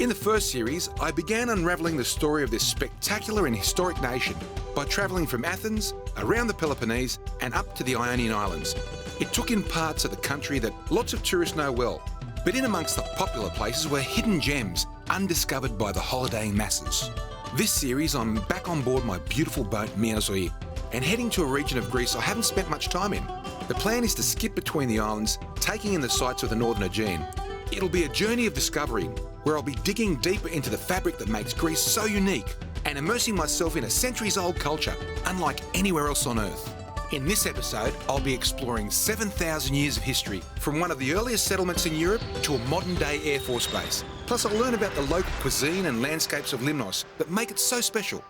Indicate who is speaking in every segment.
Speaker 1: In the first series, I began unravelling the story of this spectacular and historic nation by travelling from Athens, around the Peloponnese and up to the Ionian Islands. It took in parts of the country that lots of tourists know well, but in amongst the popular places were hidden gems undiscovered by the holidaying masses. This series, I'm back on board my beautiful boat Myrina and heading to a region of Greece I haven't spent much time in. The plan is to skip between the islands, taking in the sights of the Northern Aegean. It'll be a journey of discovery where I'll be digging deeper into the fabric that makes Greece so unique and immersing myself in a centuries-old culture unlike anywhere else on Earth. In this episode, I'll be exploring 7,000 years of history from one of the earliest settlements in Europe to a modern-day Air Force base. Plus, I'll learn about the local cuisine and landscapes of Limnos that make it so special.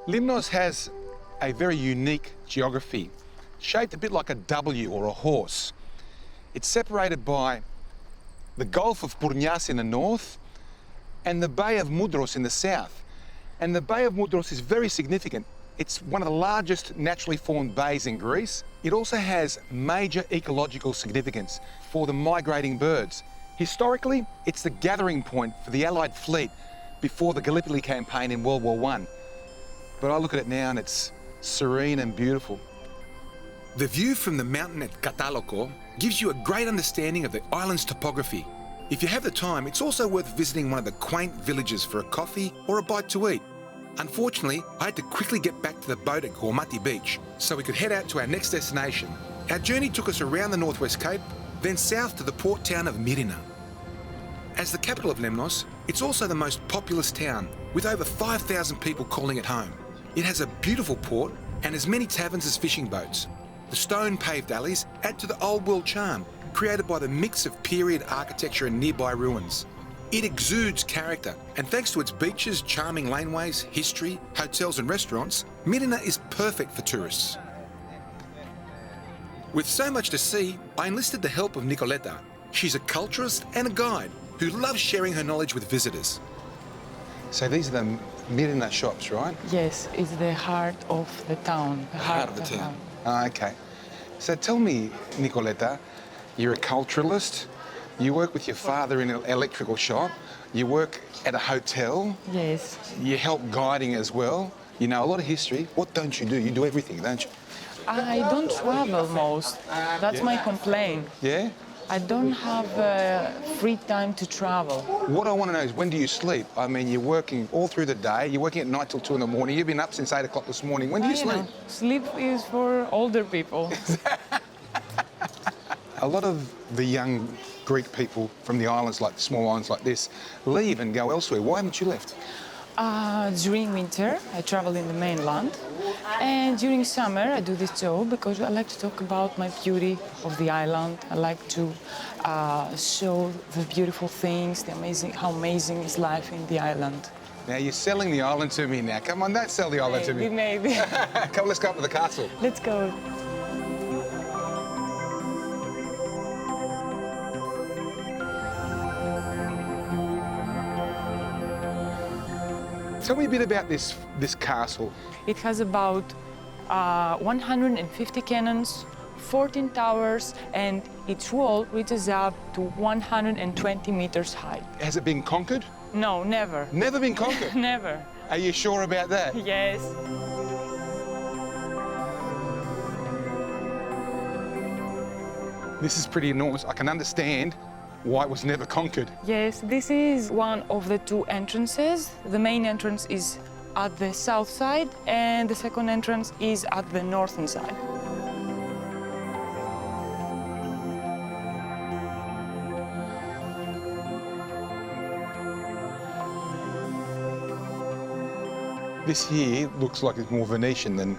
Speaker 1: Limnos has a very unique geography, shaped a bit like a W or a horse. It's separated by the Gulf of Purnias in the north and the Bay of Mudros in the south. And the Bay of Mudros is very significant. It's one of the largest naturally formed bays in Greece. It also has major ecological significance for the migrating birds. Historically, it's the gathering point for the Allied fleet before the Gallipoli campaign in World War I. But I look at it now and it's serene and beautiful. The view from the mountain at Kataloko gives you a great understanding of the island's topography. If you have the time, it's also worth visiting one of the quaint villages for a coffee or a bite to eat. Unfortunately, I had to quickly get back to the boat at Gormati Beach so we could head out to our next destination. Our journey took us around the Northwest Cape, then south to the port town of Myrina. As the capital of Lemnos, it's also the most populous town, with over 5,000 people calling it home. It has a beautiful port and as many taverns as fishing boats. The stone-paved alleys add to the old-world charm created by the mix of period architecture and nearby ruins. It exudes character, and thanks to its beaches, charming laneways, history, hotels and restaurants, Myrina is perfect for tourists. With so much to see, I enlisted the help of Nicoletta. She's a culturist and a guide who loves sharing her knowledge with visitors. So these are the Myrina shops, right?
Speaker 2: Yes, it's the heart of the town.
Speaker 1: The heart of the town. Okay. So tell me, Nicoletta, you're a culturalist, you work with your father in an electrical shop, you work at a hotel.
Speaker 2: Yes.
Speaker 1: You help guiding as well. You know a lot of history. What don't you do? You do everything, don't you?
Speaker 2: I don't travel most. That's my complaint.
Speaker 1: Yeah?
Speaker 2: I don't have free time to travel.
Speaker 1: What I want to know is, when do you sleep? I mean, you're working all through the day, you're working at night till 2 in the morning, you've been up since 8 o'clock this morning. When do you sleep?
Speaker 2: Sleep is for older people.
Speaker 1: A lot of the young Greek people from the islands, like small islands like this, leave and go elsewhere. Why haven't you left?
Speaker 2: During winter, I travel in the mainland. And during summer, I do this job because I like to talk about my beauty of the island. I like to show the beautiful things, how amazing is life in the island.
Speaker 1: Now, you're selling the island to me now. Come on, don't sell the island to me.
Speaker 2: Maybe.
Speaker 1: Come, let's go up to the castle.
Speaker 2: Let's go.
Speaker 1: Tell me a bit about this castle.
Speaker 2: It has about 150 cannons, 14 towers, and its wall reaches up to 120 meters high.
Speaker 1: Has it been conquered?
Speaker 2: No, never.
Speaker 1: Never been conquered?
Speaker 2: Never.
Speaker 1: Are you sure about that?
Speaker 2: Yes.
Speaker 1: This is pretty enormous. I can understand why it was never conquered.
Speaker 2: Yes, this is one of the two entrances. The main entrance is at the south side, and the second entrance is at the northern side.
Speaker 1: This here looks like it's more Venetian than...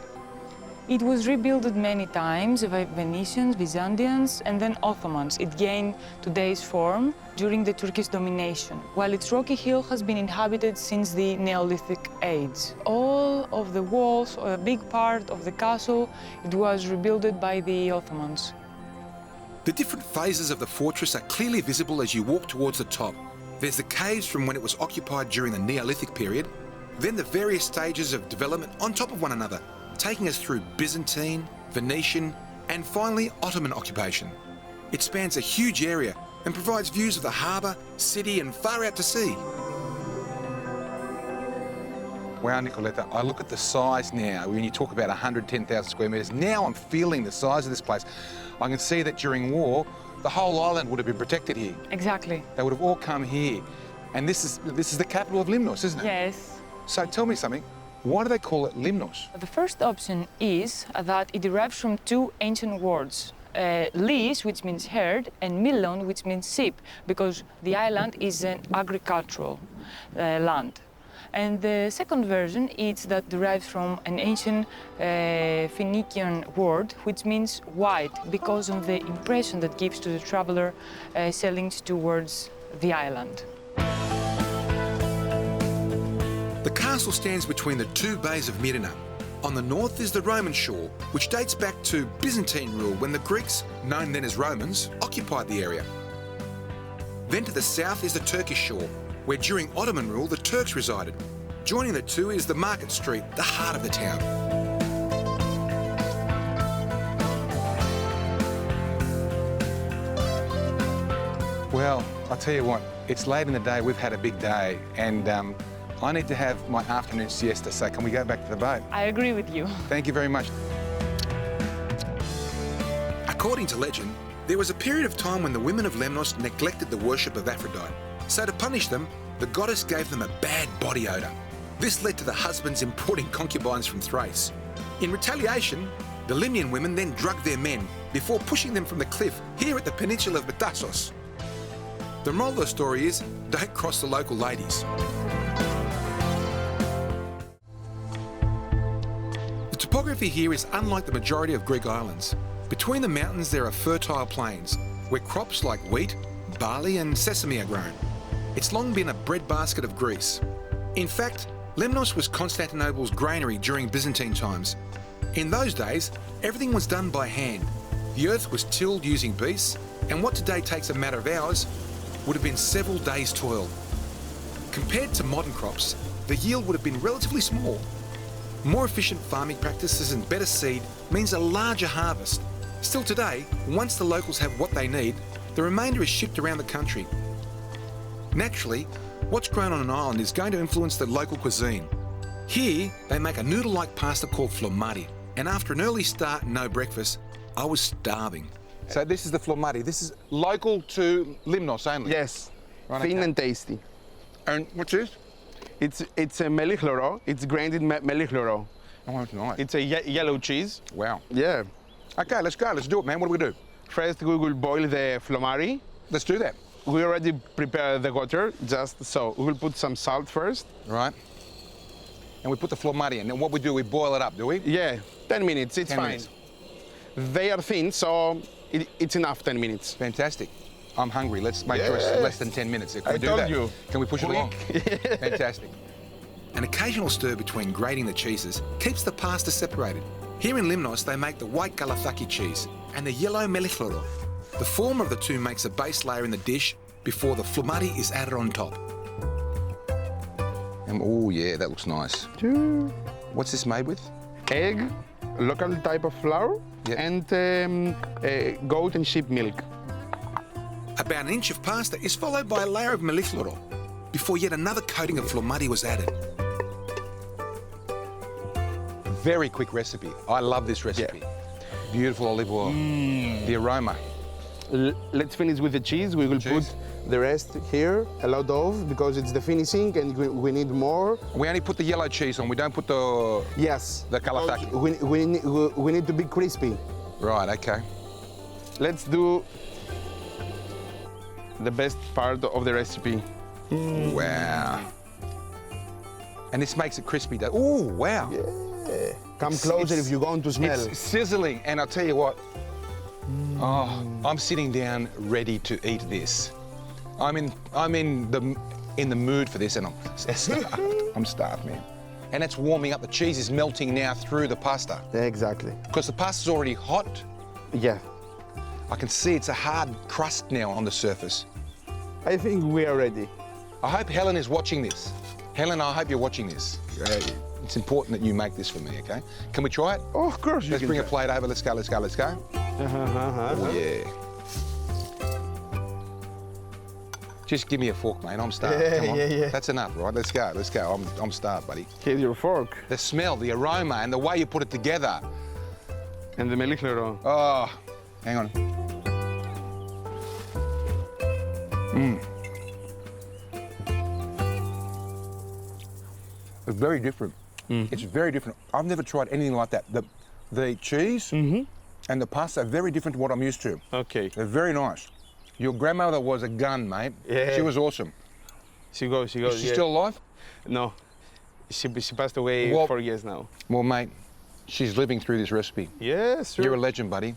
Speaker 2: It was rebuilt many times by Venetians, Byzantines, and then Ottomans. It gained today's form during the Turkish domination, while its rocky hill has been inhabited since the Neolithic age. All of the walls, or a big part of the castle, it was rebuilt by the Ottomans.
Speaker 1: The different phases of the fortress are clearly visible as you walk towards the top. There's the caves from when it was occupied during the Neolithic period, then the various stages of development on top of one another, taking us through Byzantine, Venetian, and finally Ottoman occupation. It spans a huge area and provides views of the harbour, city, and far out to sea. Wow, Nicoletta, I look at the size now. When you talk about 110,000 square metres, now I'm feeling the size of this place. I can see that during war, the whole island would have been protected here.
Speaker 2: Exactly.
Speaker 1: They would have all come here. And this is the capital of Limnos, isn't it?
Speaker 2: Yes.
Speaker 1: So tell me something, why do they call it Limnos?
Speaker 2: The first option is that it derives from two ancient words. Lis, which means herd, and Milon, which means sheep, because the island is an agricultural land. And the second version is that derives from an ancient Phoenician word, which means white, because of the impression that gives to the traveler sailing towards the island.
Speaker 1: The castle stands between the two bays of Myrina. On the north is the Roman shore, which dates back to Byzantine rule when the Greeks, known then as Romans, occupied the area. Then to the south is the Turkish shore, where during Ottoman rule the Turks resided. Joining the two is the Market Street, the heart of the town. Well, I'll tell you what, it's late in the day, we've had a big day, and I need to have my afternoon siesta, so can we go back to the boat?
Speaker 2: I agree with you.
Speaker 1: Thank you very much. According to legend, there was a period of time when the women of Lemnos neglected the worship of Aphrodite. So to punish them, the goddess gave them a bad body odour. This led to the husbands importing concubines from Thrace. In retaliation, the Limnian women then drugged their men before pushing them from the cliff here at the peninsula of Batassos. The moral of the story is, don't cross the local ladies. The topography here is unlike the majority of Greek islands. Between the mountains there are fertile plains, where crops like wheat, barley and sesame are grown. It's long been a breadbasket of Greece. In fact, Lemnos was Constantinople's granary during Byzantine times. In those days, everything was done by hand. The earth was tilled using beasts, and what today takes a matter of hours would have been several days' toil. Compared to modern crops, the yield would have been relatively small. More efficient farming practices and better seed means a larger harvest. Still today, once the locals have what they need, the remainder is shipped around the country. Naturally, what's grown on an island is going to influence the local cuisine. Here, they make a noodle-like pasta called Flomari, and after an early start and no breakfast, I was starving. So this is the Flomari. This is local to Limnos only?
Speaker 3: Yes,
Speaker 1: Right,
Speaker 3: thin
Speaker 1: okay.
Speaker 3: and tasty.
Speaker 1: And what's this?
Speaker 3: It's a Melichloro. It's grinded Melichloro.
Speaker 1: Oh, it's nice.
Speaker 3: It's a yellow cheese.
Speaker 1: Wow.
Speaker 3: Yeah.
Speaker 1: Okay, let's go. Let's do it, man. What do we do?
Speaker 3: First, we will boil the Flomari.
Speaker 1: Let's do that.
Speaker 3: We already prepared the water, just so. We will put some salt first.
Speaker 1: Right. And we put the Flomari in. And what we do, we boil it up, do we?
Speaker 3: Yeah, 10 minutes, it's
Speaker 1: 10
Speaker 3: fine.
Speaker 1: minutes.
Speaker 3: They are thin, so it's enough 10 minutes.
Speaker 1: Fantastic. I'm hungry. Let's make sure it's
Speaker 3: Yes.
Speaker 1: less than 10 minutes. Can we
Speaker 3: I
Speaker 1: do
Speaker 3: told
Speaker 1: that?
Speaker 3: you.
Speaker 1: Can we push it along?
Speaker 3: Quick.
Speaker 1: Fantastic. An occasional stir between grating the cheeses keeps the pasta separated. Here in Limnos, they make the white Galathaki cheese and the yellow Melichloro. The former of the two makes a base layer in the dish before the Flomari is added on top. Oh yeah, that looks nice. What's this made with?
Speaker 3: Egg, local type of flour,
Speaker 1: Yep.
Speaker 3: and goat and sheep milk.
Speaker 1: About an inch of pasta is followed by a layer of Melichloro before yet another coating of Flomari was added. Very quick recipe. I love this recipe.
Speaker 3: Yeah.
Speaker 1: Beautiful olive oil. The aroma.
Speaker 3: Let's finish with the cheese. We will
Speaker 1: Cheese.
Speaker 3: put the rest here, a lot of, because it's the finishing and we need more.
Speaker 1: We only put the yellow cheese on. We don't put the...
Speaker 3: Yes.
Speaker 1: The Galathaki.
Speaker 3: We need to be crispy.
Speaker 1: Right, okay.
Speaker 3: Let's do the best part of the recipe.
Speaker 1: Wow. And this makes it crispy. Oh, wow.
Speaker 3: Yeah. Come closer if you want to smell.
Speaker 1: It's sizzling, and I'll tell you what. Oh, I'm sitting down ready to eat this. I'm in the mood for this, and I'm starved, man. And it's warming up. The cheese is melting now through the pasta
Speaker 3: Exactly.
Speaker 1: because the pasta's already hot.
Speaker 3: Yeah.
Speaker 1: I can see it's a hard crust now on the surface.
Speaker 3: I think we are ready.
Speaker 1: I hope Helen is watching this. Helen, I hope you're watching this. It's important that you make this for me, okay? Can we try it?
Speaker 3: Oh, of course you
Speaker 1: Let's
Speaker 3: can
Speaker 1: bring a
Speaker 3: try.
Speaker 1: plate over. Let's go, let's go, let's go. Oh, yeah. Just give me a fork, mate. I'm starved. Come on.
Speaker 3: Yeah.
Speaker 1: That's enough, right? Let's go. Let's go. I'm starved, buddy.
Speaker 3: Here's your fork.
Speaker 1: The smell, the aroma, and the way you put it together.
Speaker 3: And the Melichloro.
Speaker 1: Oh, hang on. It's very different. It's very different. I've never tried anything like that. The cheese and the pasta are very different to what I'm used to.
Speaker 3: Okay.
Speaker 1: They're very nice. Your grandmother was a gun, mate.
Speaker 3: Yeah.
Speaker 1: She was awesome.
Speaker 3: She goes.
Speaker 1: Is she still alive?
Speaker 3: No. She passed away 4 years now.
Speaker 1: Well, mate, she's living through this recipe.
Speaker 3: Yes, sure.
Speaker 1: You're a legend, buddy.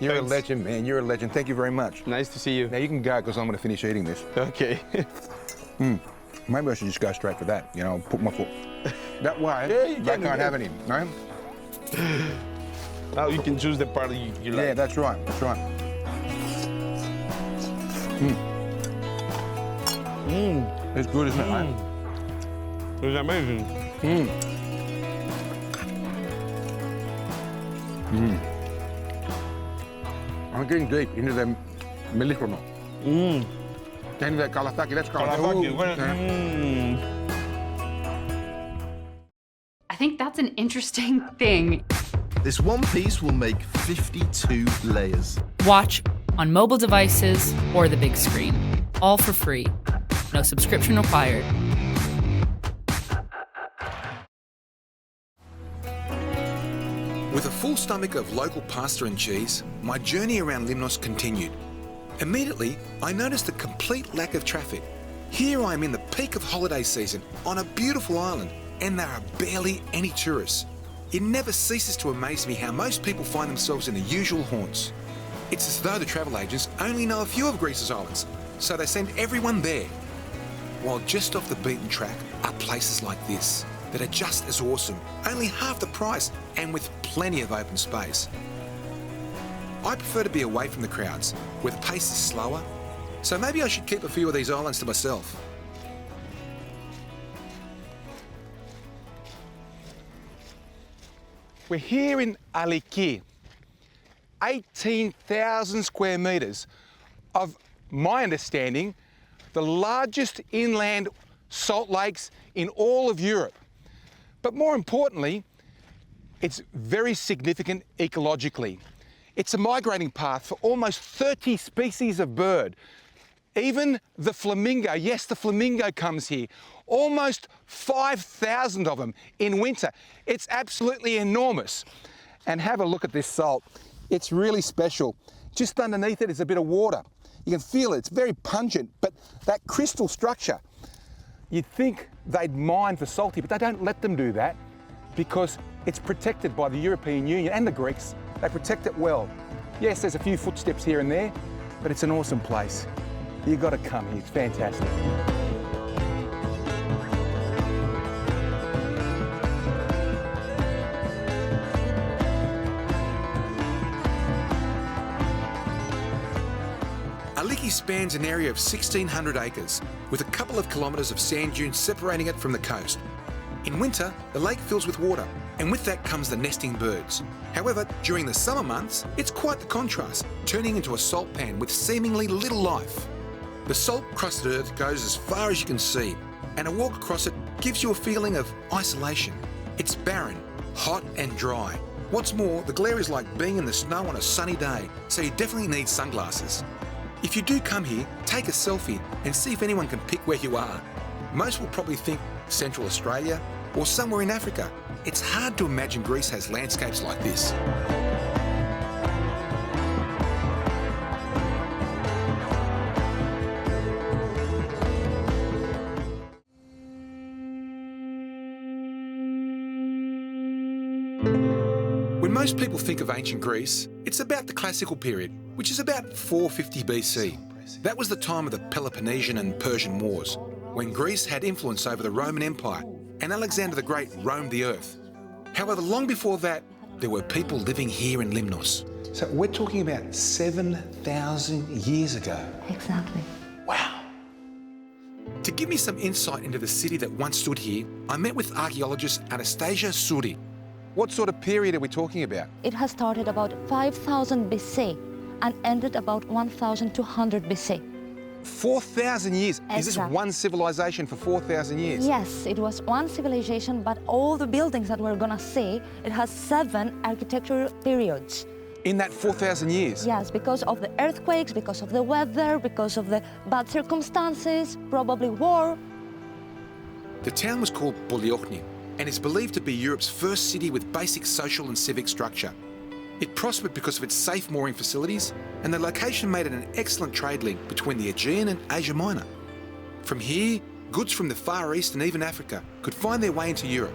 Speaker 1: You're a legend, man. You're a legend. Thank you very much.
Speaker 3: Nice to see you.
Speaker 1: Now you can go because I'm going to finish eating this.
Speaker 3: Okay.
Speaker 1: Maybe I should just go straight for that. You know, put my foot that way.
Speaker 3: Yeah,
Speaker 1: they can't have any, no?
Speaker 3: Now you can choose the part you like.
Speaker 1: Yeah, that's right. That's right. It's good, isn't it, mate?
Speaker 3: It's amazing.
Speaker 1: I'm getting deep into the Melichloro. Into that kalasaki. Let's go.
Speaker 4: I think that's an interesting thing.
Speaker 5: This one piece will make 52 layers.
Speaker 6: Watch on mobile devices or the big screen. All for free. No subscription required.
Speaker 1: With a full stomach of local pasta and cheese, my journey around Limnos continued. Immediately, I noticed a complete lack of traffic. Here I am in the peak of holiday season on a beautiful island, and there are barely any tourists. It never ceases to amaze me how most people find themselves in the usual haunts. It's as though the travel agents only know a few of Greece's islands, so they send everyone there. While just off the beaten track are places like this that are just as awesome, only half the price and with plenty of open space. I prefer to be away from the crowds, where the pace is slower, so maybe I should keep a few of these islands to myself. We're here in Aliki, 18,000 square metres of my understanding, the largest inland salt lakes in all of Europe. But more importantly, it's very significant ecologically. It's a migrating path for almost 30 species of bird. Even the flamingo, yes, the flamingo comes here. Almost 5,000 of them in winter. It's absolutely enormous. And have a look at this salt. It's really special. Just underneath it is a bit of water. You can feel it, it's very pungent, but that crystal structure, you'd think they'd mine for salt here, but they don't let them do that because it's protected by the European Union and the Greeks. They protect it well. Yes, there's a few footsteps here and there, but it's an awesome place. You've got to come here, it's fantastic. Aliki spans an area of 1,600 acres, with a couple of kilometres of sand dunes separating it from the coast. In winter, the lake fills with water, and with that comes the nesting birds. However, during the summer months, it's quite the contrast, turning into a salt pan with seemingly little life. The salt-crusted earth goes as far as you can see, and a walk across it gives you a feeling of isolation. It's barren, hot and dry. What's more, the glare is like being in the snow on a sunny day, so you definitely need sunglasses. If you do come here, take a selfie and see if anyone can pick where you are. Most will probably think Central Australia or somewhere in Africa. It's hard to imagine Greece has landscapes like this. When most people think of ancient Greece, it's about the classical period, which is about 450 BC. That was the time of the Peloponnesian and Persian Wars, when Greece had influence over the Roman Empire and Alexander the Great roamed the earth. However, long before that, there were people living here in Limnos. So we're talking about 7,000 years ago.
Speaker 7: Exactly.
Speaker 1: Wow. To give me some insight into the city that once stood here, I met with archaeologist Anastasia Suri. What sort of period are we talking about?
Speaker 7: It has started about 5,000 BC and ended about 1,200 BC.
Speaker 1: 4,000 years. Is this
Speaker 7: Exactly.
Speaker 1: one civilization for 4,000 years?
Speaker 7: Yes, it was one civilization, but all the buildings that we're gonna see, it has 7 architectural periods.
Speaker 1: In that 4,000 years?
Speaker 7: Yes, because of the earthquakes, because of the weather, because of the bad circumstances, probably war.
Speaker 1: The town was called Poliochni and is believed to be Europe's first city with basic social and civic structure. It prospered because of its safe mooring facilities, and the location made it an excellent trade link between the Aegean and Asia Minor. From here, goods from the Far East and even Africa could find their way into Europe.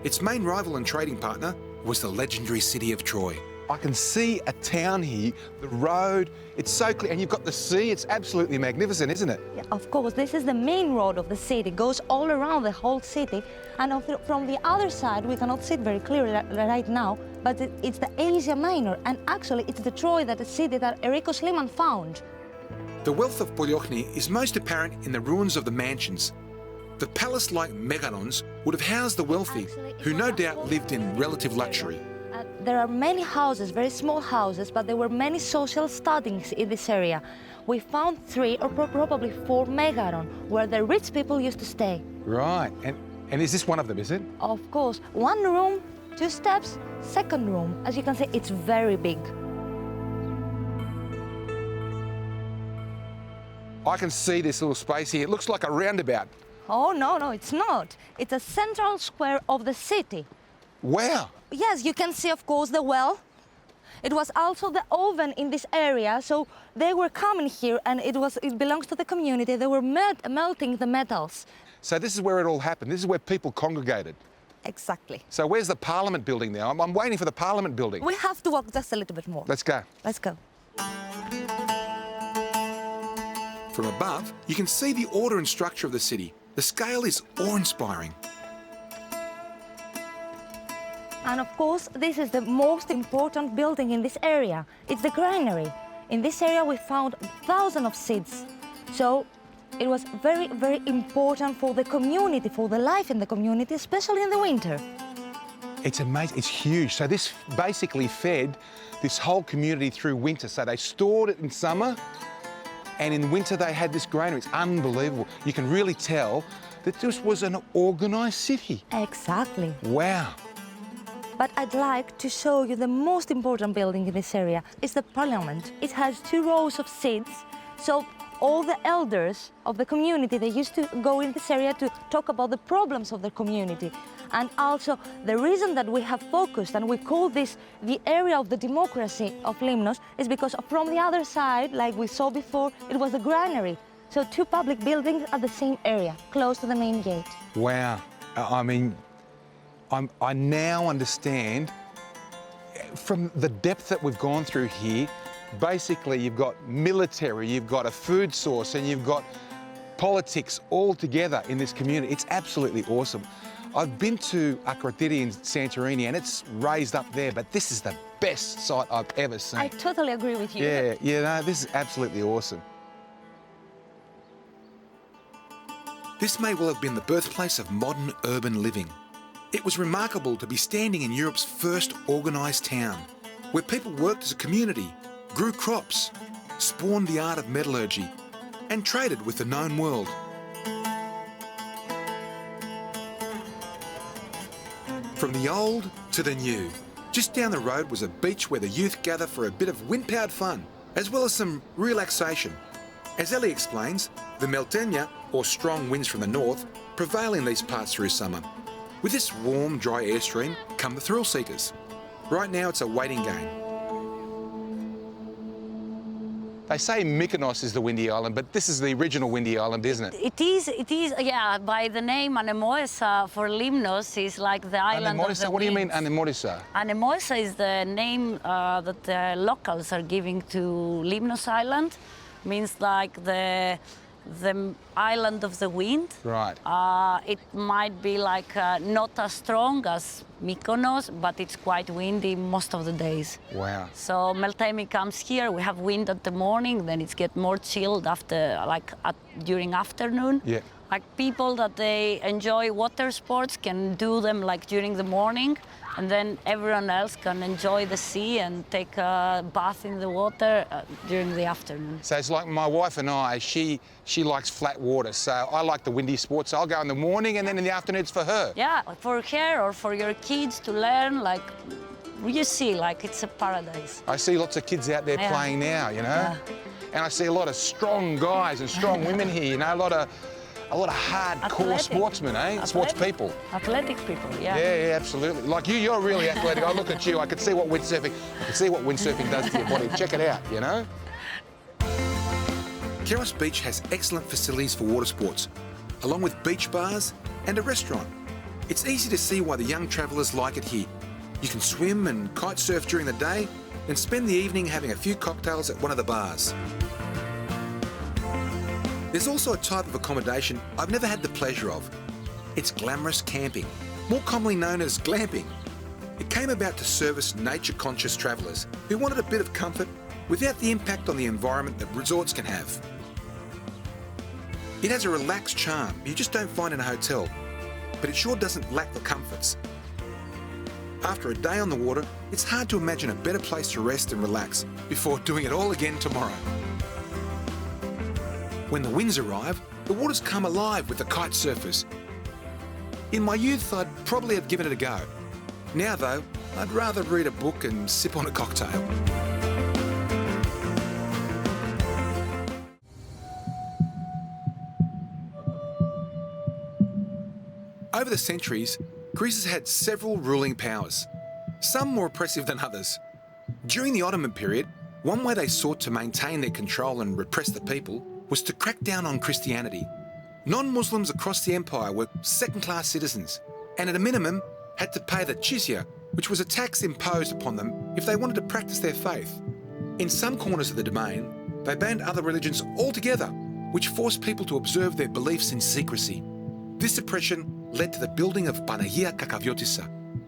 Speaker 1: Its main rival and trading partner was the legendary city of Troy. I can see a town here, the road, it's so clear, and you've got the sea, it's absolutely magnificent, isn't it?
Speaker 7: Yeah, of course, this is the main road of the city, goes all around the whole city, and from the other side, we cannot see it very clearly right now, but it's the Asia Minor, and actually it's the Troy, that the city that Erikos Liman found.
Speaker 1: The wealth of Poliochni is most apparent in the ruins of the mansions. The palace-like megarons would have housed the wealthy, who no doubt lived in relative luxury.
Speaker 7: There are many houses, very small houses, but there were many social studies in this area. We found 3 or probably 4 megaron, where the rich people used to stay.
Speaker 1: Right, and is this one of them, is it?
Speaker 7: Of course, 1 room, 2 steps, 2nd room. As you can see, it's very big.
Speaker 1: I can see this little space here. It looks like a roundabout.
Speaker 7: Oh, no, it's not. It's a central square of the city.
Speaker 1: Wow.
Speaker 7: Yes, you can see, of course, the well. It was also the oven in this area, so they were coming here, and it belongs to the community. They were melting the metals.
Speaker 1: So this is where it all happened. This is where people congregated.
Speaker 7: Exactly.
Speaker 1: So where's the Parliament building now? I'm waiting for the Parliament building.
Speaker 7: We have to walk just a little bit more.
Speaker 1: Let's go.
Speaker 7: Let's go.
Speaker 1: From above, you can see the order and structure of the city. The scale is awe-inspiring.
Speaker 7: And of course, this is the most important building in this area. It's the granary. In this area, we found thousands of seeds. So it was very, very important for the community, for the life in the community, especially in the winter.
Speaker 1: It's amazing. It's huge. So this basically fed this whole community through winter. So they stored it in summer, and in winter they had this granary. It's unbelievable. You can really tell that this was an organised city.
Speaker 7: Exactly.
Speaker 1: Wow.
Speaker 7: But I'd like to show you the most important building in this area. It's the Parliament. It has 2 rows of seats, so all the elders of the community, they used to go in this area to talk about the problems of the community. And also, the reason that we have focused, and we call this the area of the democracy of Limnos, is because from the other side, like we saw before, it was the granary. So 2 public buildings at the same area, close to the main gate.
Speaker 1: Wow. I mean, I now understand from the depth that we've gone through here. Basically, you've got military, you've got a food source, and you've got politics all together in this community. It's absolutely awesome. I've been to Akrotiri in Santorini, and it's raised up there, but this is the best site I've ever seen.
Speaker 7: I totally agree with you.
Speaker 1: Yeah, no, this is absolutely awesome. This may well have been the birthplace of modern urban living. It was remarkable to be standing in Europe's first organised town, where people worked as a community, grew crops, spawned the art of metallurgy, and traded with the known world. From the old to the new, just down the road was a beach where the youth gather for a bit of wind-powered fun, as well as some relaxation. As Ellie explains, the Meltenia, or strong winds from the north, prevail in these parts through summer. With this warm, dry airstream come the thrill seekers. Right now it's a waiting game. They say Mykonos is the windy island, but this is the original windy island, isn't it?
Speaker 8: It is, yeah, by the name Anemoessa for Limnos is like the island of the
Speaker 1: What do you mean,
Speaker 8: winds.
Speaker 1: Anemoessa?
Speaker 8: Anemoessa is the name that the locals are giving to Limnos Island. Means like the island of the wind.
Speaker 1: Right.
Speaker 8: It might be like not as strong as Mykonos, but it's quite windy most of the days.
Speaker 1: Wow.
Speaker 8: So Meltemi comes here, we have wind at the morning, then it gets more chilled after, like at during afternoon.
Speaker 1: Yeah.
Speaker 8: Like people that they enjoy water sports can do them like during the morning, and then everyone else can enjoy the sea and take a bath in the water during the afternoon.
Speaker 1: So it's like my wife and I, she likes flat water, so I like the windy sports. So I'll go in the morning and then in the afternoon it's for her.
Speaker 8: Yeah, for her or for your kids to learn, like, you see, like it's a paradise.
Speaker 1: I see lots of kids out there playing now, you know?
Speaker 8: Yeah.
Speaker 1: And I see a lot of strong guys and strong women here, you know, a lot of hardcore sportsmen, eh? Sports people.
Speaker 8: Athletic people, yeah.
Speaker 1: Yeah, absolutely. Like you're really athletic. I look at you, I can see what windsurfing does to your body. Check it out, you know? Keros Beach has excellent facilities for water sports, along with beach bars and a restaurant. It's easy to see why the young travellers like it here. You can swim and kite surf during the day, then spend the evening having a few cocktails at one of the bars. There's also a type of accommodation I've never had the pleasure of. It's glamorous camping, more commonly known as glamping. It came about to service nature-conscious travellers who wanted a bit of comfort without the impact on the environment that resorts can have. It has a relaxed charm you just don't find in a hotel, but it sure doesn't lack the comforts. After a day on the water, it's hard to imagine a better place to rest and relax before doing it all again tomorrow. When the winds arrive, the waters come alive with the kite surfers. In my youth, I'd probably have given it a go. Now, though, I'd rather read a book and sip on a cocktail. Over the centuries, Greece has had several ruling powers, some more oppressive than others. During the Ottoman period, one way they sought to maintain their control and repress the people was to crack down on Christianity. Non-Muslims across the empire were second-class citizens, and at a minimum had to pay the jizya, which was a tax imposed upon them if they wanted to practice their faith. In some corners of the domain, they banned other religions altogether, which forced people to observe their beliefs in secrecy. This oppression led to the building of Panagia Kakaviotissa,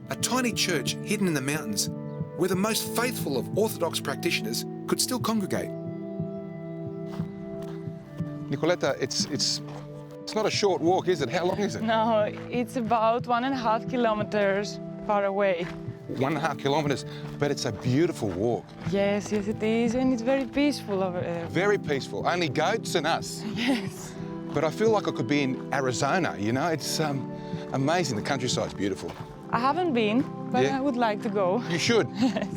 Speaker 1: a tiny church hidden in the mountains where the most faithful of Orthodox practitioners could still congregate. Nicoletta, it's not a short walk, is it? How long is it?
Speaker 2: No, it's about 1.5 kilometers far away.
Speaker 1: 1.5 kilometres, but it's a beautiful walk.
Speaker 2: Yes, yes it is, and it's very peaceful over there.
Speaker 1: Very peaceful, only goats and us.
Speaker 2: Yes.
Speaker 1: But I feel like I could be in Arizona, you know? It's amazing, the countryside's beautiful.
Speaker 2: I haven't been, but
Speaker 1: Yeah.
Speaker 2: I would like to go.
Speaker 1: You should.
Speaker 2: Yes.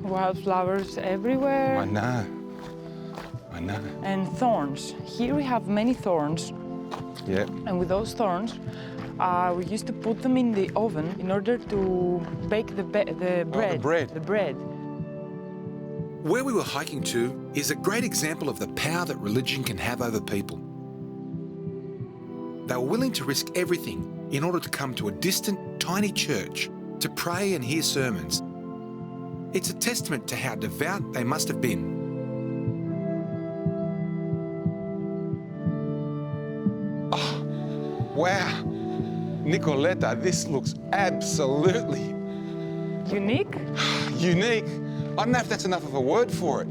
Speaker 2: Wildflowers everywhere.
Speaker 1: I know.
Speaker 2: And thorns. Here we have many thorns.
Speaker 1: Yeah.
Speaker 2: And with those thorns, we used to put them in the oven in order to bake the bread.
Speaker 1: the bread.
Speaker 2: Where
Speaker 1: we were hiking to is a great example of the power that religion can have over people. They were willing to risk everything in order to come to a distant, tiny church to pray and hear sermons. It's a testament to how devout they must have been. Oh, wow. Nicoletta, this looks absolutely
Speaker 2: unique.
Speaker 1: Unique. I don't know if that's enough of a word for it.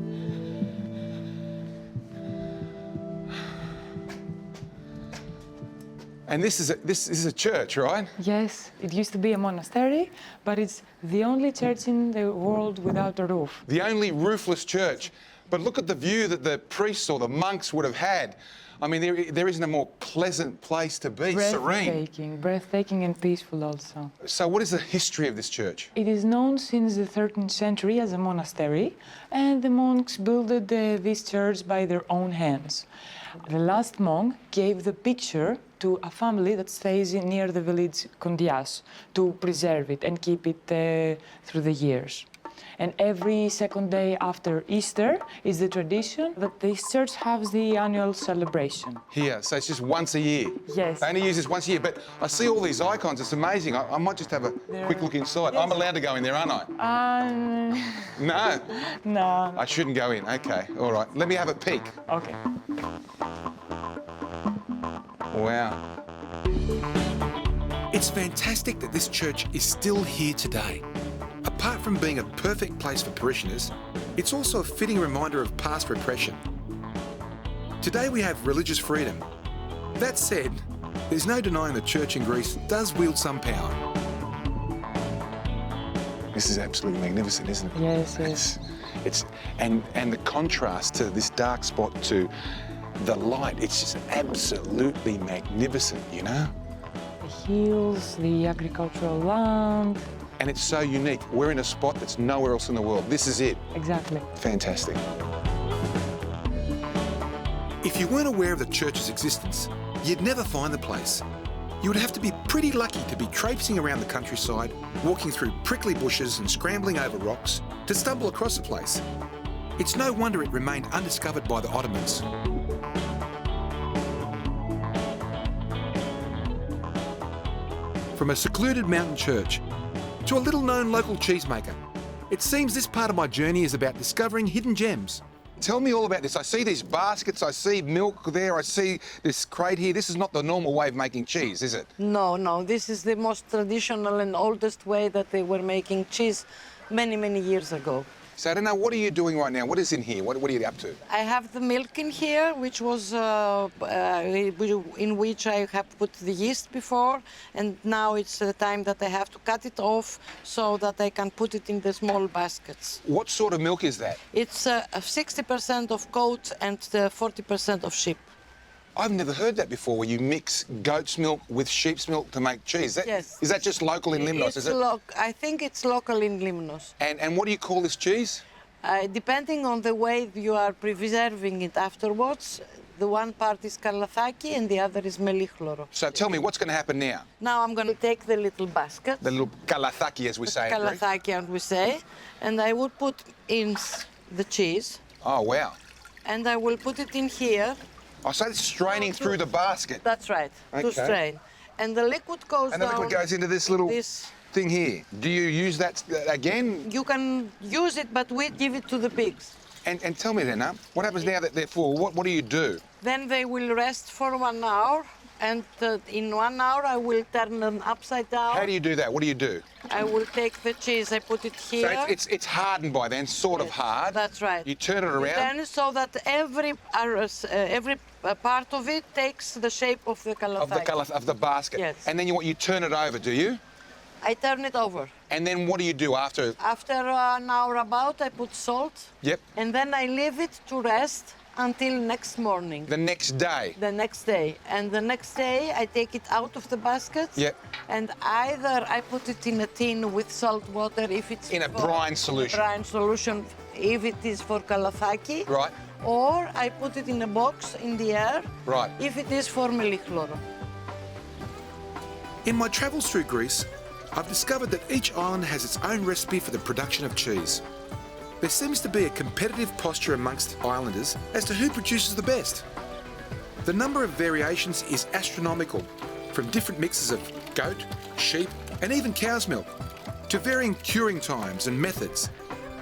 Speaker 1: And this is a church, right?
Speaker 2: Yes, it used to be a monastery, but it's the only church in the world without a roof.
Speaker 1: The only roofless church. But look at the view that the priests or the monks would have had. I mean, there isn't a more pleasant place to be, serene.
Speaker 2: Breathtaking and peaceful also.
Speaker 1: So what is the history of this church?
Speaker 2: It is known since the 13th century as a monastery, and the monks built this church by their own hands. The last monk gave the picture to a family that stays near the village Kondias to preserve it and keep it through the years. And every second day after Easter is the tradition that this church has the annual celebration.
Speaker 1: Here, so it's just once a year?
Speaker 2: Yes.
Speaker 1: They only use this once a year, but I see all these icons, it's amazing. I might just have a quick look inside. Yes. I'm allowed to go in there, aren't I? No?
Speaker 2: No.
Speaker 1: I shouldn't go in, okay, all right. Let me have a peek.
Speaker 2: Okay.
Speaker 1: Wow. It's fantastic that this church is still here today. Apart from being a perfect place for parishioners, it's also a fitting reminder of past repression. Today we have religious freedom. That said, there's no denying the church in Greece does wield some power. This is absolutely magnificent, isn't it?
Speaker 2: Yes.
Speaker 1: And the contrast to this dark spot to the light, it's just absolutely magnificent, you know?
Speaker 2: The hills, the agricultural land.
Speaker 1: And it's so unique. We're in a spot that's nowhere else in the world. This is it.
Speaker 2: Exactly.
Speaker 1: Fantastic. If you weren't aware of the church's existence, you'd never find the place. You would have to be pretty lucky to be traipsing around the countryside, walking through prickly bushes and scrambling over rocks to stumble across the place. It's no wonder it remained undiscovered by the Ottomans. From a secluded mountain church to a little-known local cheesemaker, it seems this part of my journey is about discovering hidden gems. Tell me all about this. I see these baskets, I see milk there, I see this crate here. This is not the normal way of making cheese, is it?
Speaker 9: No. This is the most traditional and oldest way that they were making cheese many years ago.
Speaker 1: So I don't know, what are you doing right now? What is in here? What are you up to?
Speaker 9: I have the milk in here, which was in which I have put the yeast before, and now it's the time that I have to cut it off so that I can put it in the small baskets.
Speaker 1: What sort of milk is that?
Speaker 9: It's 60% of goat and 40% of sheep.
Speaker 1: I've never heard that before, where you mix goat's milk with sheep's milk to make cheese.
Speaker 9: Yes.
Speaker 1: Is that just local in Limnos, is it?
Speaker 9: I think it's local in Limnos.
Speaker 1: And what do you call this cheese?
Speaker 9: Depending on the way you are preserving it afterwards, the one part is kalathaki and the other is Melichloro.
Speaker 1: So tell me, what's going to happen now?
Speaker 9: Now I'm going to take the little basket.
Speaker 1: The little kalathaki, as we say in Greek.
Speaker 9: Kalathaki, as we say. And I will put in the cheese.
Speaker 1: Oh, wow.
Speaker 9: And I will put it in here.
Speaker 1: Oh, so it's straining through the basket.
Speaker 9: That's right, to strain. And the liquid goes down.
Speaker 1: And the liquid goes into this little thing here. Do you use that again?
Speaker 9: You can use it, but we give it to the pigs.
Speaker 1: And tell me then, what happens now that they're full? What do you do?
Speaker 9: Then they will rest for 1 hour, and in 1 hour I will turn them upside down.
Speaker 1: How do you do that? What do you do?
Speaker 9: I will take the cheese, I put it here.
Speaker 1: So it's hardened by then, sort of hard.
Speaker 9: That's right.
Speaker 1: You turn it around.
Speaker 9: You turn it so that every part of it takes the shape of the kalathaki.
Speaker 1: Of the basket.
Speaker 9: Yes.
Speaker 1: And then you turn it over, do you?
Speaker 9: I turn it over.
Speaker 1: And then what do you do after?
Speaker 9: After an hour about, I put salt.
Speaker 1: Yep.
Speaker 9: And then I leave it to rest until next morning.
Speaker 1: The next day?
Speaker 9: The next day. And the next day, I take it out of the basket.
Speaker 1: Yep.
Speaker 9: And either I put it in a tin with salt water if it's...
Speaker 1: In a brine solution?
Speaker 9: Brine solution, if it is for kalathaki.
Speaker 1: Right.
Speaker 9: Or I put it in a box in the air.
Speaker 1: Right.
Speaker 9: If it is for Melichloro.
Speaker 1: In my travels through Greece, I've discovered that each island has its own recipe for the production of cheese. There seems to be a competitive posture amongst islanders as to who produces the best. The number of variations is astronomical, from different mixes of goat, sheep, and even cow's milk, to varying curing times and methods.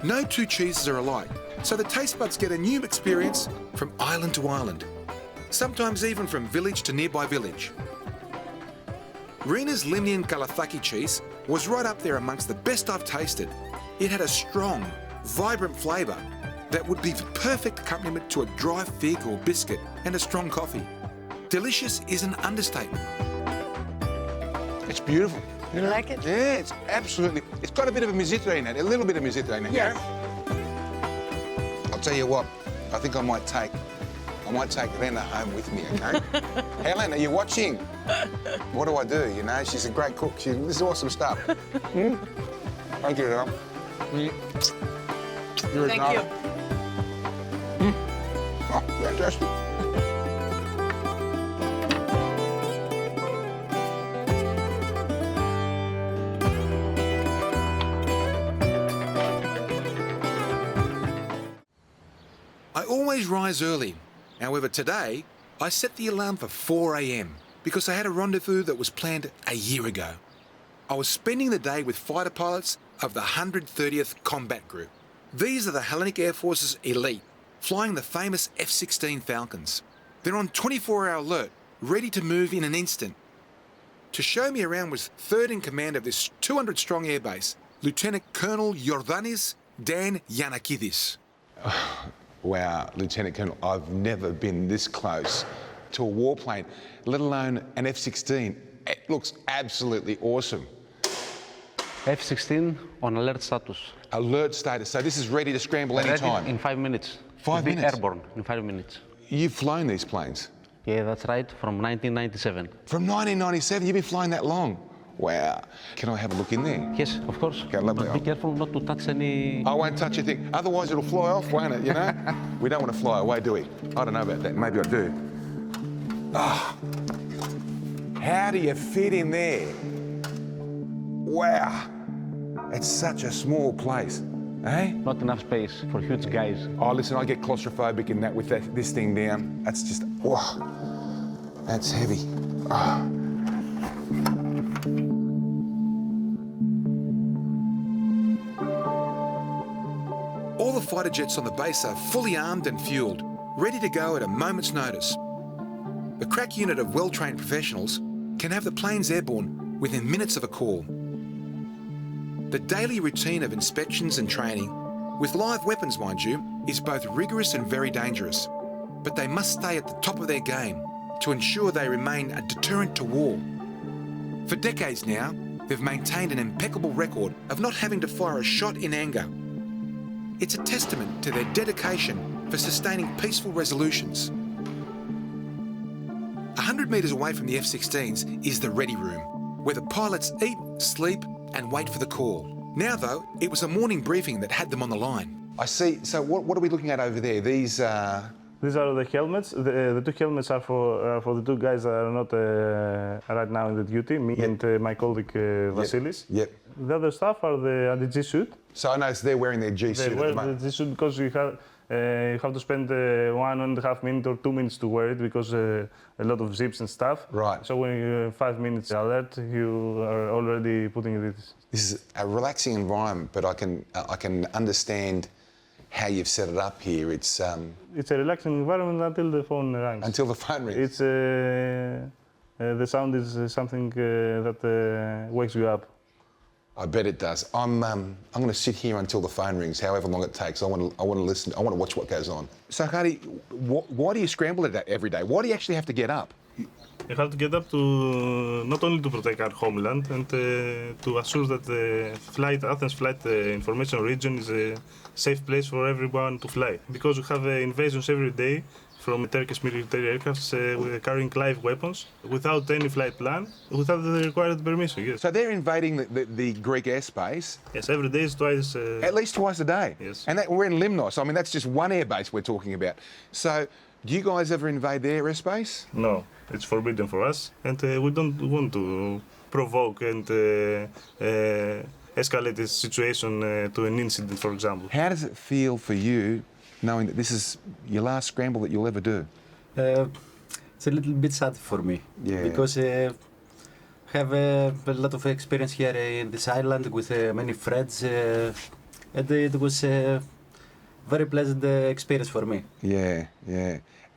Speaker 1: No two cheeses are alike, so the taste buds get a new experience from island to island, sometimes even from village to nearby village. Myrina's Limnian kalathaki cheese was right up there amongst the best I've tasted. It had a strong, vibrant flavour that would be the perfect accompaniment to a dry fig or biscuit and a strong coffee. Delicious is an understatement. It's beautiful.
Speaker 9: You like it?
Speaker 1: Yeah, it's absolutely... It's got a bit of a mizitra in it, a little bit of mizitra in it.
Speaker 9: Yes.
Speaker 1: Yeah? I'll tell you what, I think I might take Rena home with me, okay? Helen, are you watching? What do I do, you know? She's a great cook. This is awesome stuff. Thank you, Rena.
Speaker 9: Thank you.
Speaker 1: Oh, fantastic. I always rise early. However, today, I set the alarm for 4 a.m. because I had a rendezvous that was planned a year ago. I was spending the day with fighter pilots of the 130th Combat Group. These are the Hellenic Air Force's elite, flying the famous F-16 Falcons. They're on 24-hour alert, ready to move in an instant. To show me around was third in command of this 200-strong airbase, Lieutenant Colonel Yordanis Dan Yanakidis. Wow, Lieutenant Colonel, I've never been this close to a warplane, let alone an F-16. It looks absolutely awesome.
Speaker 10: F-16 on alert status.
Speaker 1: Alert status, so this is ready to scramble any time?
Speaker 10: Ready in 5 minutes.
Speaker 1: 5 minutes?
Speaker 10: Airborne in 5 minutes.
Speaker 1: You've flown these planes?
Speaker 10: Yeah, that's right, from 1997.
Speaker 1: From 1997, you've been flying that long? Wow. Can I have a look in there?
Speaker 10: Yes, of course.
Speaker 1: Okay, lovely.
Speaker 10: But be careful not to touch any...
Speaker 1: I won't touch a thing. Otherwise it'll fly off, won't it, you know? We don't want to fly away, do we? I don't know about that. Maybe I do. Ah. How do you fit in there? Wow. It's such a small place, eh?
Speaker 10: Not enough space for huge guys.
Speaker 1: Oh, listen, I get claustrophobic in that with this thing down. That's just, wow. That's heavy. Oh. All the fighter jets on the base are fully armed and fueled, ready to go at a moment's notice. A crack unit of well-trained professionals can have the planes airborne within minutes of a call. The daily routine of inspections and training, with live weapons mind you, is both rigorous and very dangerous. But they must stay at the top of their game to ensure they remain a deterrent to war. For decades now, they've maintained an impeccable record of not having to fire a shot in anger. It's a testament to their dedication for sustaining peaceful resolutions. 100 metres away from the F-16s is the ready room, where the pilots eat, sleep and wait for the call. Now though, it was a morning briefing that had them on the line. I see, so what are we looking at over there? These are
Speaker 11: the helmets. The two helmets are for the two guys that are not right now in the duty, me and my colleague Vasilis.
Speaker 1: Yep.
Speaker 11: The other stuff are the anti-G suit.
Speaker 1: So I noticed they're wearing their G suit at the moment.
Speaker 11: They wear the G suit because you have to spend 1.5 minutes or 2 minutes to wear it because a lot of zips and stuff.
Speaker 1: Right.
Speaker 11: So when you're 5 minutes alert, you are already putting this.
Speaker 1: This is a relaxing environment, but I can understand how you've set it up here. It's a
Speaker 11: relaxing environment until the phone rings.
Speaker 1: Until the phone rings.
Speaker 11: It's the sound is something that wakes you up.
Speaker 1: I bet it does. I'm going to sit here until the phone rings, however long it takes. I want to listen. I want to watch what goes on. So, Hadi, why do you scramble every day? Why do you actually have to get up?
Speaker 11: You have to get up to not only to protect our homeland and to assure that the Athens flight information region is a safe place for everyone to fly. Because we have invasions every day from Turkish military aircraft carrying live weapons without any flight plan, without the required permission. Yes.
Speaker 1: So they're invading the Greek airspace.
Speaker 11: Yes, every day is twice.
Speaker 1: At least twice a day.
Speaker 11: Yes.
Speaker 1: And we're in Limnos. I mean, that's just one airbase we're talking about. So, do you guys ever invade their airspace?
Speaker 11: No, it's forbidden for us, and we don't want to provoke and escalate the situation to an incident, for example.
Speaker 1: How does it feel for you, knowing that this is your last scramble that you'll ever do?
Speaker 12: It's a little bit sad for me, because I have a lot of experience here in this island with many friends, and it was a very pleasant experience for me.
Speaker 1: Yeah.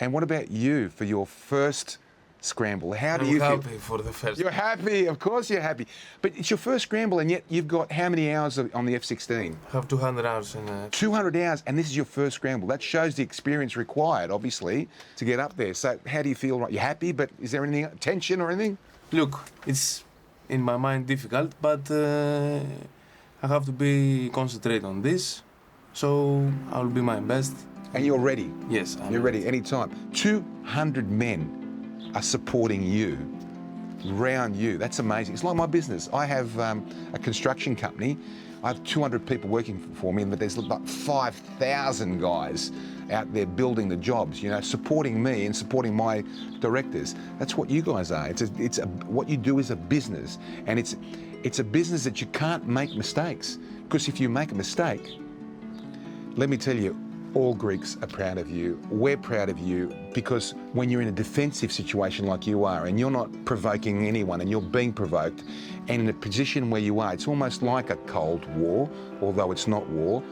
Speaker 1: And what about you for your first scramble? How do you feel?
Speaker 13: I'm happy for the first.
Speaker 1: You're happy, of course you're happy. But it's your first scramble, and yet you've got how many hours on the F-16?
Speaker 13: I have 200 hours in
Speaker 1: 200 hours, and this is your first scramble. That shows the experience required, obviously, to get up there. So how do you feel? You're happy, but is there anything, tension or anything?
Speaker 13: Look, it's in my mind difficult, but I have to be concentrate on this. So I'll be my best.
Speaker 1: And you're ready?
Speaker 13: Yes,
Speaker 1: you're ready anytime. 200 men are supporting you, round you. That's amazing. It's like my business. I have a construction company. I have 200 people working for me, but there's about 5,000 guys out there building the jobs, you know, supporting me and supporting my directors. That's what you guys are. What you do is a business, and it's a business that you can't make mistakes, because if you make a mistake, let me tell you, all Greeks are proud of you. We're proud of you, because when you're in a defensive situation like you are, and you're not provoking anyone and you're being provoked, and in a position where you are, it's almost like a Cold War, although it's not war.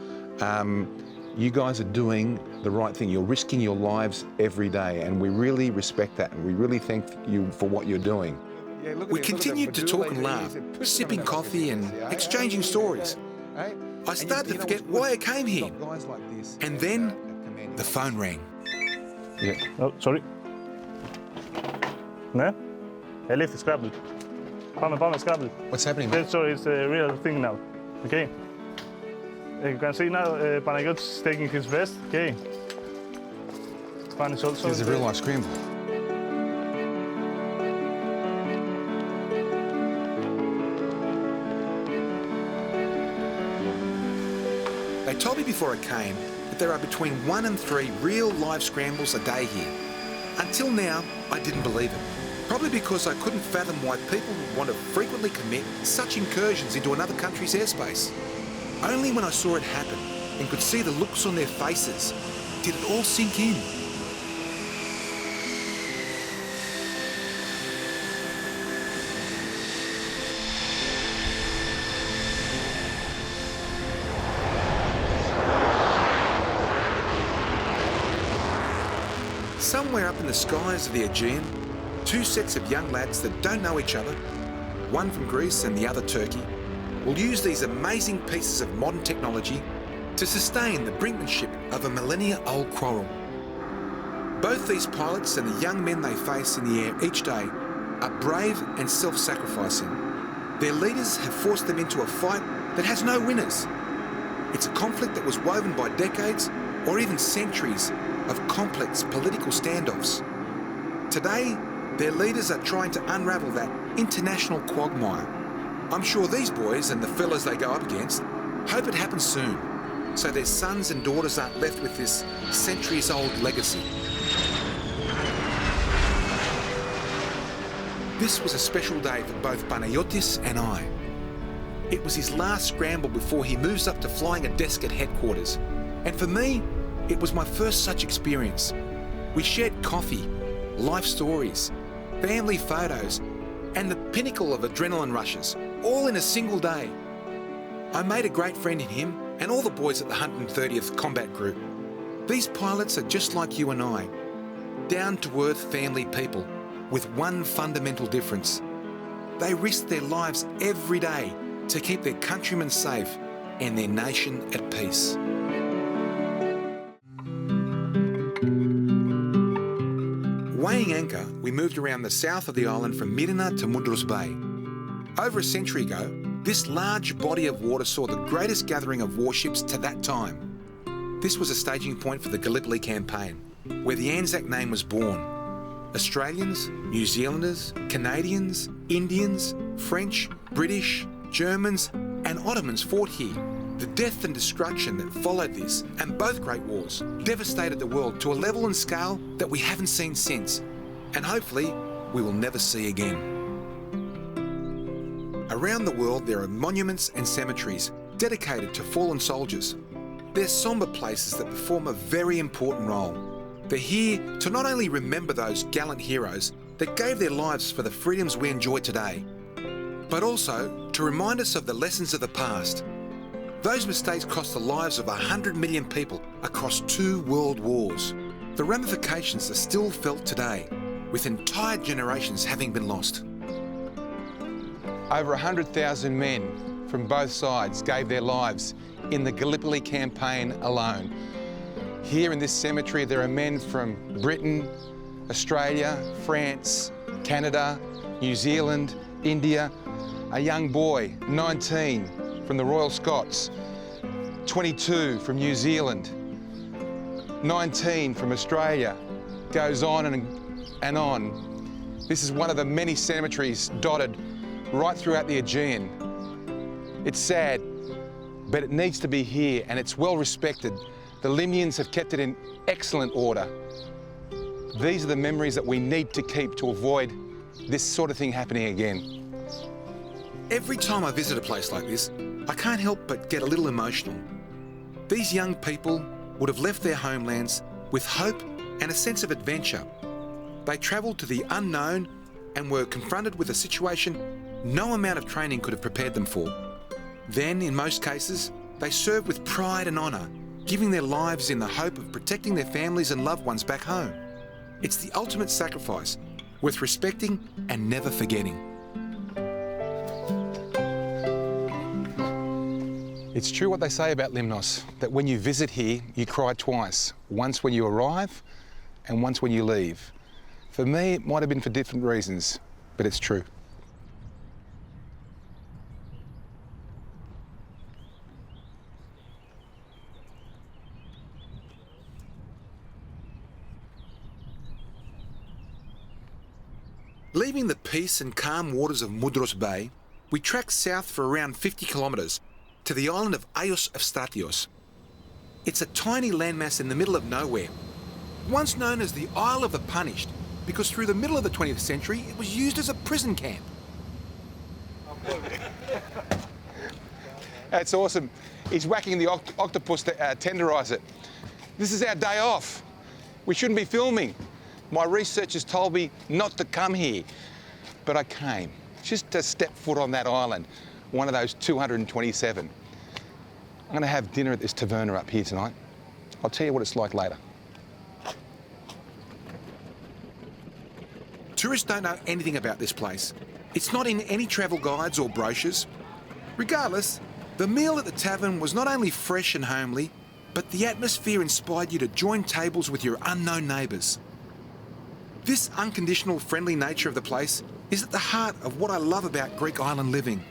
Speaker 1: You guys are doing the right thing. You're risking your lives every day, and we really respect that, and we really thank you for what you're doing. We continued to talk and laugh, sipping coffee and exchanging stories. I started to forget why I came here. And then the phone rang.
Speaker 11: Yeah. Oh, sorry. Ναι. Ελήφθη, Scramble. Πάμε, Scramble.
Speaker 1: What's happening, mate?
Speaker 11: Sorry, it's a real thing now. Okay. You can see now Panagiotis is taking his vest. Okay. Spanish also.
Speaker 1: This is a real life scramble. They told me before I came that there are between 1 and 3 real live scrambles a day here. Until now, I didn't believe it. Probably because I couldn't fathom why people would want to frequently commit such incursions into another country's airspace. Only when I saw it happen and could see the looks on their faces did it all sink in. Somewhere up in the skies of the Aegean, 2 sets of young lads that don't know each other, one from Greece and the other Turkey, will use these amazing pieces of modern technology to sustain the brinkmanship of a millennia-old quarrel. Both these pilots and the young men they face in the air each day are brave and self-sacrificing. Their leaders have forced them into a fight that has no winners. It's a conflict that was woven by decades or even centuries of complex political standoffs. Today, their leaders are trying to unravel that international quagmire. I'm sure these boys and the fellas they go up against hope it happens soon, so their sons and daughters aren't left with this centuries-old legacy. This was a special day for both Panagiotis and I. It was his last scramble before he moves up to flying a desk at headquarters. And for me, it was my first such experience. We shared coffee, life stories, family photos, and the pinnacle of adrenaline rushes, all in a single day. I made a great friend in him and all the boys at the 130th Combat Group. These pilots are just like you and I, down-to-earth family people with one fundamental difference. They risk their lives every day to keep their countrymen safe and their nation at peace. Weighing anchor, we moved around the south of the island from Myrina to Mudros Bay. Over a century ago, this large body of water saw the greatest gathering of warships to that time. This was a staging point for the Gallipoli campaign, where the Anzac name was born. Australians, New Zealanders, Canadians, Indians, French, British, Germans and Ottomans fought here. The death and destruction that followed this and both great wars devastated the world to a level and scale that we haven't seen since, and hopefully we will never see again. Around the world there are monuments and cemeteries dedicated to fallen soldiers. They're somber places that perform a very important role. They're here to not only remember those gallant heroes that gave their lives for the freedoms we enjoy today, but also to remind us of the lessons of the past. Those mistakes cost the lives of 100 million people across 2 world wars. The ramifications are still felt today, with entire generations having been lost.
Speaker 14: Over 100,000 men from both sides gave their lives in the Gallipoli campaign alone. Here in this cemetery there are men from Britain, Australia, France, Canada, New Zealand, India, a young boy, 19, from the Royal Scots, 22 from New Zealand, 19 from Australia, goes on and on. This is one of the many cemeteries dotted right throughout the Aegean. It's sad, but it needs to be here and it's well respected. The Limnians have kept it in excellent order. These are the memories that we need to keep to avoid this sort of thing happening again.
Speaker 1: Every time I visit a place like this, I can't help but get a little emotional. These young people would have left their homelands with hope and a sense of adventure. They travelled to the unknown and were confronted with a situation no amount of training could have prepared them for. Then, in most cases, they served with pride and honour, giving their lives in the hope of protecting their families and loved ones back home. It's the ultimate sacrifice, worth respecting and never forgetting.
Speaker 14: It's true what they say about Limnos, that when you visit here, you cry twice. Once when you arrive and once when you leave. For me, it might have been for different reasons, but it's true. Leaving the peace and calm waters of Mudros Bay, we track south for around 50 kilometres to the island of Agios Efstratios. It's a tiny landmass in the middle of nowhere, once known as the Isle of the Punished, because through the middle of the 20th century it was used as a prison camp. That's awesome. He's whacking the octopus to tenderise it. This is our day off. We shouldn't be filming. My researchers told me not to come here, but I came, just to step foot on that island, one of those 227. I'm going to have dinner at this taverna up here tonight. I'll tell you what it's like later. Tourists don't know anything about this place. It's not in any travel guides or brochures. Regardless, the meal at the tavern was not only fresh and homely, but the atmosphere inspired you to join tables with your unknown neighbours. This unconditional, friendly nature of the place is at the heart of what I love about Greek island living.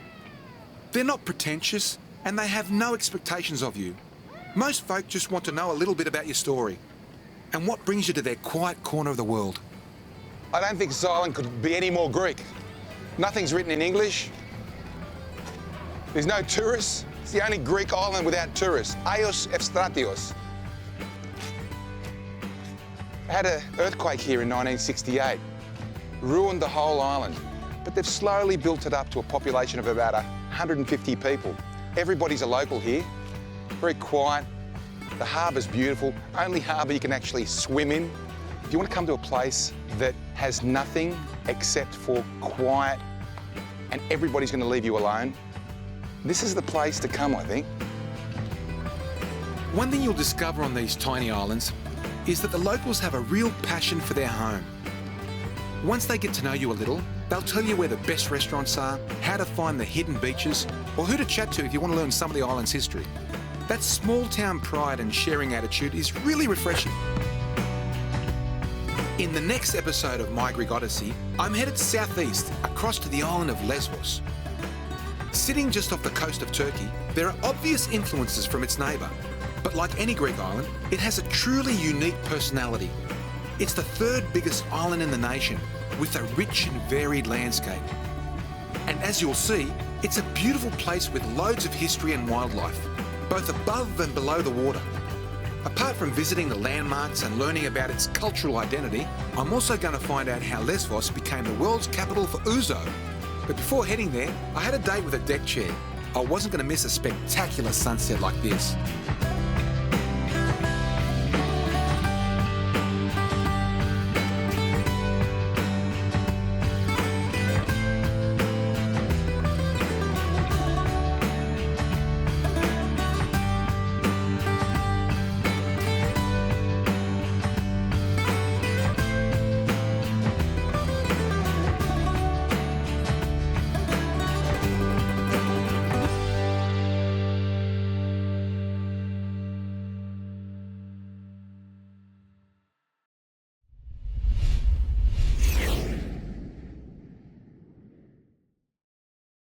Speaker 14: They're not pretentious, and they have no expectations of you. Most folk just want to know a little bit about your story and what brings you to their quiet corner of the world. I don't think this island could be any more Greek. Nothing's written in English. There's no tourists. It's the only Greek island without tourists. Agios Efstratios. Had an earthquake here in 1968, ruined the whole island, but they've slowly built it up to a population of about 150 people. Everybody's a local here, very quiet. The harbour's beautiful, only harbour you can actually swim in. If you want to come to a place that has nothing except for quiet and everybody's going to leave you alone, this is the place to come, I think. One thing you'll discover on these tiny islands is that the locals have a real passion for their home. Once they get to know you a little, they'll tell you where the best restaurants are, how to find the hidden beaches, or who to chat to if you want to learn some of the island's history. That small-town pride and sharing attitude is really refreshing. In the next episode of My Greek Odyssey, I'm headed southeast across to the island of Lesbos. Sitting just off the coast of Turkey, there are obvious influences from its neighbour. But like any Greek island, it has a truly unique personality. It's the third biggest island in the nation, with a rich and varied landscape. And as you'll see, it's a beautiful place with loads of history and wildlife, both above and below the water. Apart from visiting the landmarks and learning about its cultural identity, I'm also going to find out how Lesbos became the world's capital for ouzo. But before heading there, I had a date with a deck chair. I wasn't going to miss a spectacular sunset like this.